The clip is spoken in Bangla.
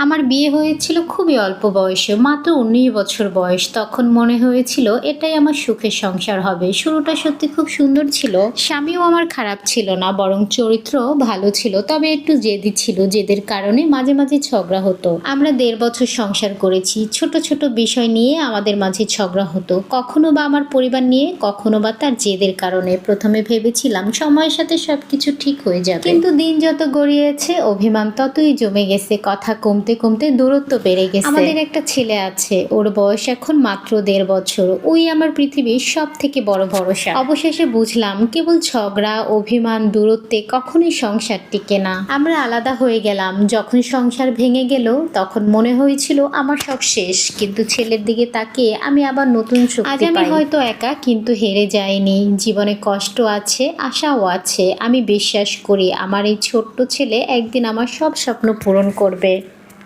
আমার বিয়ে হয়েছিল খুবই অল্প বয়সে, মাত্র ১৯ বছর বয়স। তখন মনে হয়েছিল এটাই আমার সুখের সংসার হবে। শুরুটা সত্যি খুব সুন্দর ছিল। স্বামীও আমার খারাপ ছিল না, বরং চরিত্র ভালো ছিল, তবে একটু জেদি ছিল। জেদের কারণে মাঝে মাঝে ঝগড়া হতো। আমরা ১.৫ বছর সংসার করেছি। ছোট ছোট বিষয় নিয়ে আমাদের মাঝে ঝগড়া হতো, কখনো বা আমার পরিবার নিয়ে, কখনো বা তার জেদের কারণে। প্রথমে ভেবেছিলাম সময়ের সাথে সবকিছু ঠিক হয়ে যাবে, কিন্তু দিন যত গড়িয়েছে অভিমান ততই জমে গেছে। কথা কমতে কমতে দূরত্ব বেড়ে গেছে। আমাদের একটা ছেলে আছে, ওর বয়স এখন মাত্র ১.৫ বছর। ওই আমার পৃথিবীর সব থেকে বড় ভরসা। অবশেষে বুঝলাম কেবল ঝগড়া, অভিমান, দূরত্বে কখনোই সংসার টিকে না। আমরা আলাদা হয়ে গেলাম। যখন সংসার ভেঙে গেল তখন মনে হয়েছিল আমার সব শেষ, কিন্তু ছেলের দিকে তাকিয়ে আমি আবার নতুন শক্তি পাই। আজ আমি হয়তো একা, কিন্তু হেরে যাইনি। জীবনে কষ্ট আছে, আশাও আছে। আমি বিশ্বাস করি আমার এই ছোট্ট ছেলে একদিন আমার সব স্বপ্ন পূরণ করবে।